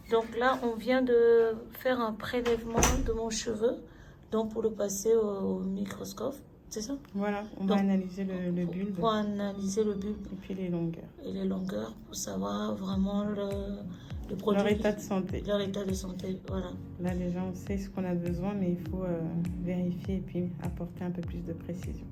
Donc là, on vient de faire un prélèvement de mon cheveu, donc pour le passer au microscope, c'est ça? Voilà, on va analyser le bulbe. Pour analyser le bulbe. Et puis les longueurs. Et les longueurs pour savoir vraiment le produit. Leur état de santé. Leur état de santé, voilà. Là déjà, on sait ce qu'on a besoin, mais il faut vérifier et puis apporter un peu plus de précision.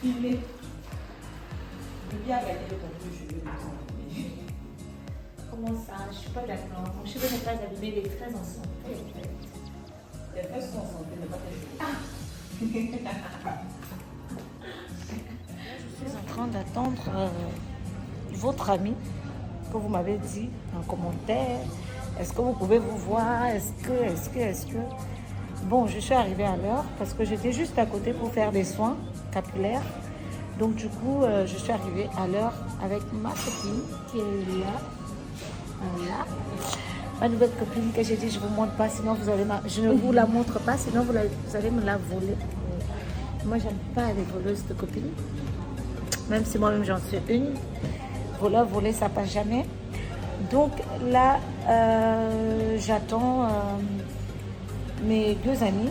Filmer. Je viens gagner le contenu cheveux. Comment ça? Je suis pas d'accord. Mon cheveu n'est pas abîmé, il est très en santé. Les fesses sont en santé, mais pas tes cheveux. Je suis en train d'attendre votre ami que vous m'avez dit en commentaire. Est-ce que vous pouvez vous voir? Est-ce que... Bon, je suis arrivée à l'heure parce que j'étais juste à côté pour faire des soins capillaires. Donc du coup, je suis arrivée à l'heure avec ma copine qui est là. Voilà. Ma nouvelle copine que j'ai dit, je ne vous montre pas, sinon vous allez je ne vous la montre pas, sinon vous allez me la voler. Moi, j'aime pas les voleuses de copines. Même si moi-même j'en suis une. Voler, ça passe jamais. Donc là, j'attends mes deux amis.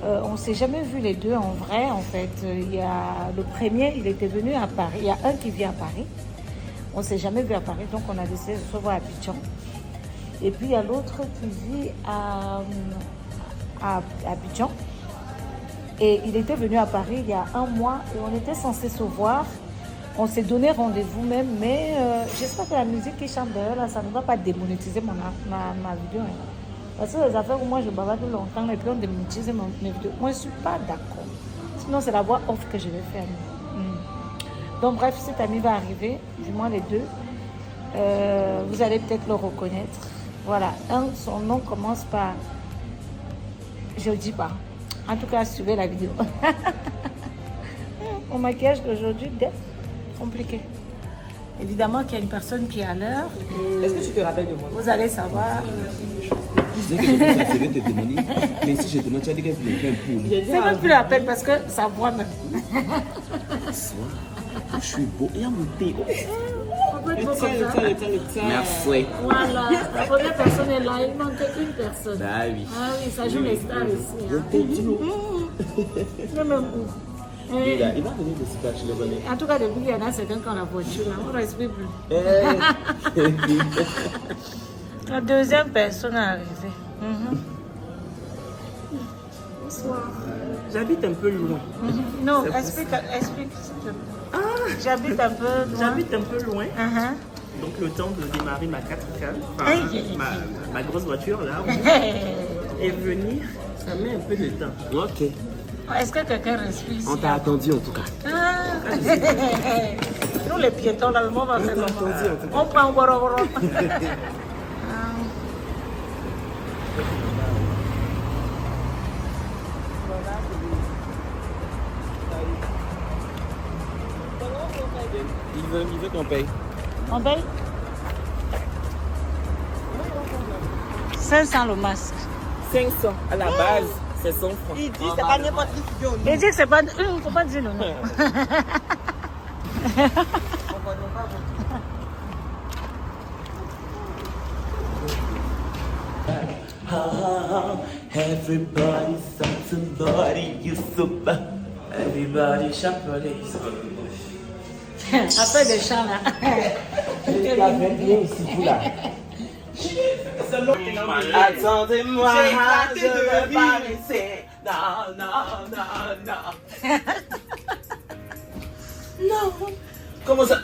On ne s'est jamais vu les deux en vrai, en fait. Il y a le premier, il était venu à Paris. Il y a un qui vit à Paris. On ne s'est jamais vu à Paris, donc on a décidé de se voir à Abidjan. Et puis il y a l'autre qui vit à Abidjan. Et il était venu à Paris il y a un mois et on était censé se voir. On s'est donné rendez-vous même, mais j'espère que la musique qui chante derrière, là, ça ne va pas démonétiser ma vidéo. Hein. Parce que les affaires où moi je bavarde longtemps et puis on démonétise mes vidéos, moi je ne suis pas d'accord. Sinon c'est la voix off que je vais faire. Donc bref, cet ami va arriver, du moins les deux. Vous allez peut-être le reconnaître. Voilà, son nom commence par... Je ne dis pas. En tout cas, suivez la vidéo. Mon maquillage d'aujourd'hui, compliqué. Évidemment qu'il y a une personne qui est à l'heure. Est-ce que tu te rappelles de moi? Vous allez savoir. Je disais que ça serait te demander, mais si je te demande, tu as dit qu'elle voulait faire un poule. C'est même plus la peine parce que ça voit même. Je suis beau et à mon thé. On peut être beau comme ça. Merci. Voilà, la première personne est là, il manque qu'une personne. Ah oui. Ah oui, ça joue les stars ici. Hein. Même où. Il va venir de Sika, je le connais. En tout cas, depuis il y en a certains qui ont la voiture, là, on ne respecte plus. La deuxième personne est arrivée. Bonsoir. J'habite un peu loin. Non, explique s'il te plaît. J'habite un peu loin. J'habite un peu loin. Donc le temps de démarrer ma 4x4, ma grosse voiture là, et venir, ça met un peu de temps. Ok. Est-ce que quelqu'un respire ici? On t'a attendu en tout cas. Nous les piétons là, le monde va faire comment? On prend un boro. Il veut qu'on paye. On paye 500 le masque. 500 à la base, c'est 100 francs. Il dit c'est pas n'importe qui. Il dit que c'est pas... Il ne faut pas dire le nom. Everybody, somebody, you super. Everybody, chapelet. Après des chants là. La bien ici, vous là. Attendez-moi, je veux pas laisser. Non. Non. Comment ça?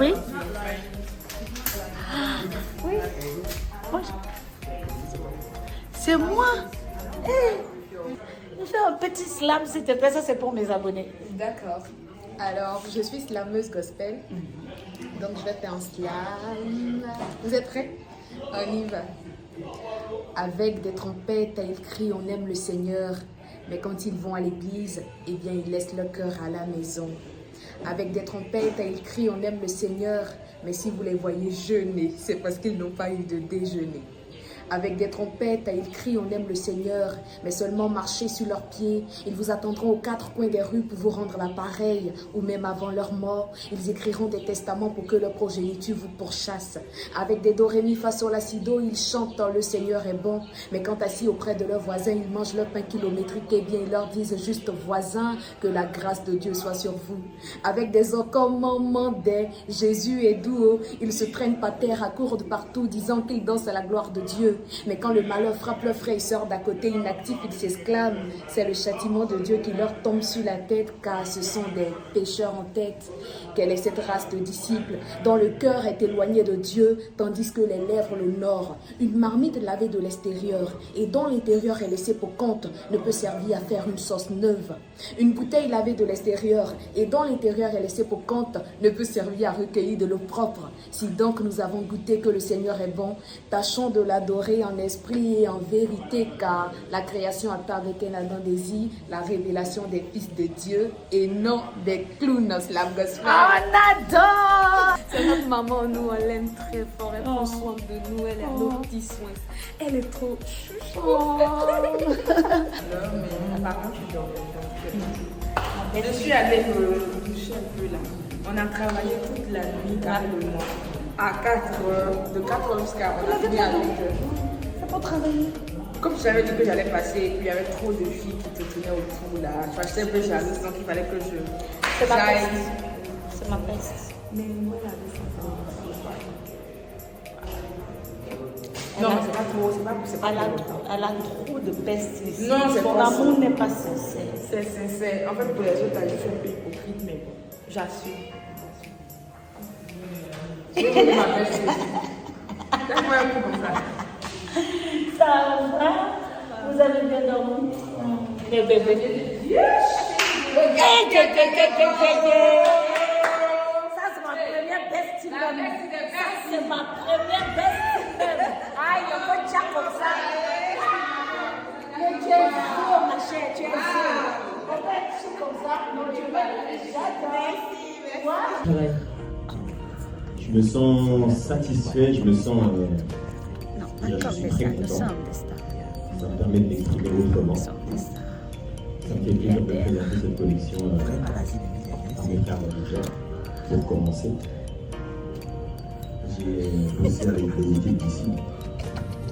Oui. Oui. C'est moi. Je fais un petit slam s'il te plaît, ça c'est pour mes abonnés. D'accord. Alors, je suis slameuse gospel. Donc, je vais faire un slam. Vous êtes prêts? On y va. Avec des trompettes, ils crient, on aime le Seigneur. Mais quand ils vont à l'église, eh bien, ils laissent leur cœur à la maison. Avec des trompettes, ils crient, on aime le Seigneur. Mais si vous les voyez jeûner, c'est parce qu'ils n'ont pas eu de déjeuner. Avec des trompettes, ils crient, on aime le Seigneur, mais seulement marcher sur leurs pieds. Ils vous attendront aux quatre coins des rues pour vous rendre l'appareil, ou même avant leur mort. Ils écriront des testaments pour que leur progéniture vous pourchasse. Avec des do, ré, mi, fa, sol, la, si, do, ils chantent, le Seigneur est bon. Mais quand assis auprès de leurs voisins, ils mangent leur pain kilométrique, eh bien, ils leur disent juste voisins, que la grâce de Dieu soit sur vous. Avec des encommandements des Jésus est doux, ils se traînent par terre, accourent partout, disant qu'ils dansent à la gloire de Dieu. Mais quand le malheur frappe leurs frères et sœurs d'à côté inactifs, ils s'exclament. C'est le châtiment de Dieu qui leur tombe sur la tête, car ce sont des pécheurs en tête. Quelle est cette race de disciples dont le cœur est éloigné de Dieu, tandis que les lèvres l'honorent? Une marmite lavée de l'extérieur et dont l'intérieur est laissé pour compte ne peut servir à faire une sauce neuve. Une bouteille lavée de l'extérieur et dont l'intérieur est laissé pour compte ne peut servir à recueillir de l'eau propre. Si donc nous avons goûté que le Seigneur est bon, tâchons de l'adorer en esprit et en vérité, car la création attend avec un ardent désir la révélation des fils de Dieu et non des clowns. Slam gospel. On adore! C'est notre maman, nous on l'aime très fort, elle prend soin de nous, elle a nos petits soins. Elle est trop chouchou. Mais apparemment, je dors. Je suis allée me doucher un peu là. On a travaillé toute la nuit, carrément. À 4 heures, de 4 heures jusqu'à on a fini à 8 heures. C'est pour travailler. Comme je t'avais dit que j'allais passer, et puis il y avait trop de filles qui te tournaient autour là. J'étais un peu jalouse, donc il fallait que je. C'est ma peste. C'est ma peste. Mais moi, la non, c'est pas trop, c'est pas trop. Elle a trop de peste ici. Non, c'est son pas amour ça. n'est pas sincère. C'est sincère. En fait, pour les autres, je suis un peu hypocrite, mais bon, j'assume. Je vais vous ma peste. Laisse-moi un coup comme ça. Ça va? Vous avez bien dormi? Les bébés. Ça, c'est ma première bestie. Ça, c'est ma première bestie. Aïe, on peut dire comme ça. Mais tu es beau, ma chère, tu es beau. On peut être comme ça. Non, tu veux. J'adore. Quoi? Je me sens satisfait, je me sens. Je suis très content. Ça me permet de m'exprimer autrement. Ça me fait plaisir de présenter cette collection à mes frères managers. Pour commencer, j'ai bossé avec des équipes ici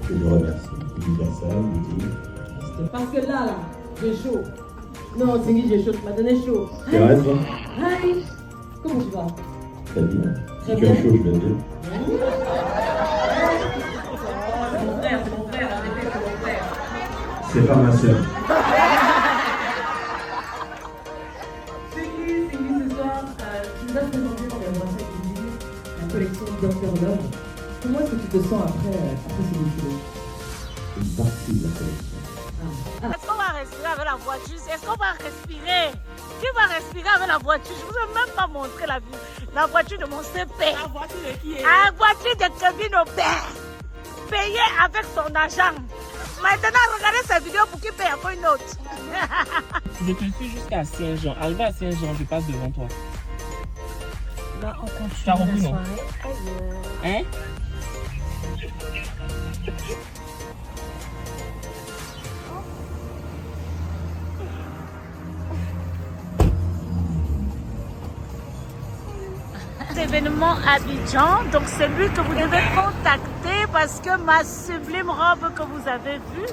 que je remercie. Universal, Lily. Parce que là, j'ai chaud. Non, Zingy, j'ai chaud. Tu m'as donné chaud. C'est vrai, toi? Hi. Comment tu vas? Très bien. Très Si tu as bien. chaud, je le donne. C'est pas ma soeur. Zingy, ce soir, tu nous as présenté dans le Marseille la collection Dr. Love. Comment est-ce que tu te sens après ce défilé? Une partie de la collection. Est-ce qu'on va respirer avec la voiture? Est-ce qu'on va respirer? Qui va respirer avec la voiture? Je ne vous ai même pas montré la voiture de mon CP. La voiture de qui est? La voiture de Kevin Aubert. Payée avec son argent. Maintenant, regardez cette vidéo pour qu'il paye encore une autre. Je te suis jusqu'à Saint-Jean. Arrivé à Saint-Jean, je passe devant toi. Là, on continue Tu as compris, la non? soirée. Hein? Événement Abidjan, donc c'est lui que vous devez contacter parce que ma sublime robe que vous avez vue,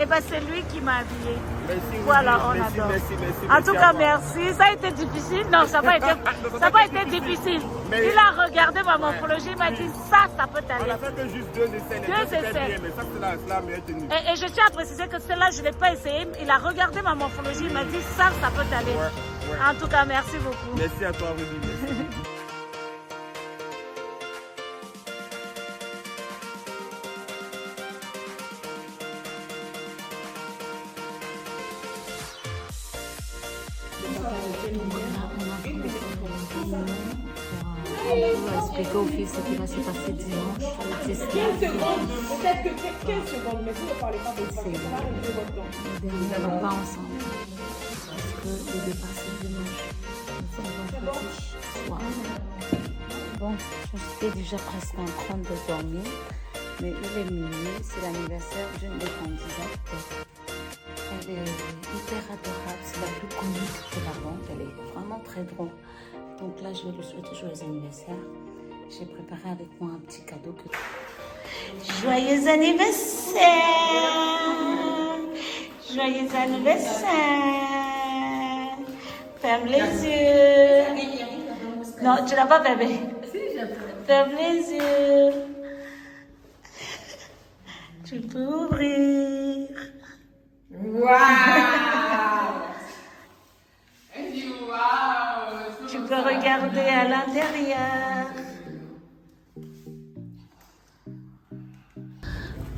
et ben c'est lui qui m'a habillée. Merci, Voilà, on merci, adore. merci, En tout cas, merci. Ça a été difficile. Non, ça n'a pas été difficile. Mais- Il a regardé ma morphologie, il m'a dit ça peut On t'aller. a fait que juste 2 essais, les Deux deux c'était essais. bien, mais ça c'est la meilleure tenue. Et je tiens à préciser que celle-là, je ne l'ai pas essayé. Il a regardé ma morphologie, il m'a dit ça peut t'aller. Ouais. En tout cas, merci beaucoup. Merci à toi, Rudy. Merci. On a expliquer aux filles ce qui va se passer dimanche. Peut-être que 15 secondes, mais si vous ne parlez pas de ça, ça va rester votre temps. Nous n'allons pas ensemble. Parce que le départ c'est dimanche. Nous sommes vendredi soir. Bon, je suis déjà presque en train de dormir. Mais il est minuit, c'est l'anniversaire d'une des candidates. Elle est hyper adorable, c'est la plus comique de la bande. Elle est vraiment très drôle. Donc là, je vais lui souhaiter joyeux anniversaire. J'ai préparé avec moi un petit cadeau. Joyeux anniversaire! Joyeux anniversaire! Ferme les yeux. Non, tu l'as pas fermé. Ferme les yeux. Tu peux ouvrir. Waouh! Tu peux regarder à l'intérieur.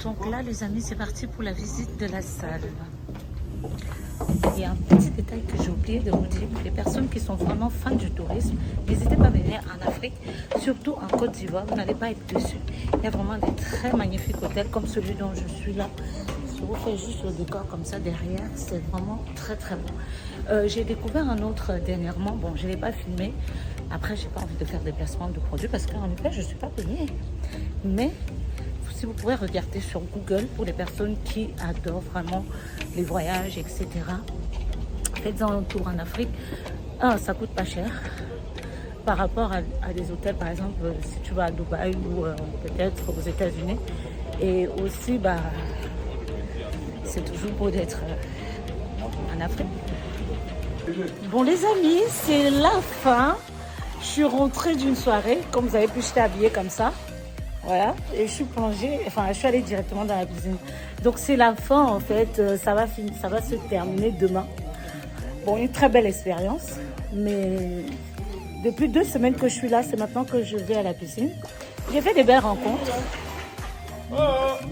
Donc là, les amis, c'est parti pour la visite de la salle. Il y a un petit détail que j'ai oublié de vous dire. Pour les personnes qui sont vraiment fans du tourisme, n'hésitez pas à venir en Afrique, surtout en Côte d'Ivoire. Vous n'allez pas être déçus. Il y a vraiment des très magnifiques hôtels comme celui dont je suis là. Je vous fais juste le décor comme ça derrière. C'est vraiment très très bon. J'ai découvert un autre dernièrement. Bon, je ne l'ai pas filmé. Après, je n'ai pas envie de faire des placements de produits parce qu'en effet, je ne suis pas payée. Mais si vous pouvez regarder sur Google pour les personnes qui adorent vraiment les voyages, etc. Faites-en un tour en Afrique. Ça coûte pas cher par rapport à des hôtels, par exemple, si tu vas à Dubaï ou peut-être aux États-Unis. Et aussi, c'est toujours beau d'être en Afrique. Bon, les amis, c'est la fin. Je suis rentrée d'une soirée. Comme vous avez pu, j'étais habillée comme ça. Voilà, et je suis plongée, je suis allée directement dans la piscine. Donc c'est la fin en fait, ça va se terminer demain. Bon, une très belle expérience, mais depuis 2 semaines que je suis là, c'est maintenant que je vais à la piscine. J'ai fait des belles rencontres.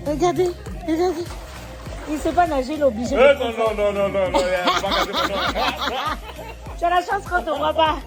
Regardez. Il ne sait pas nager, il est obligé de... Non. Tu as la chance qu'on ne te voit pas.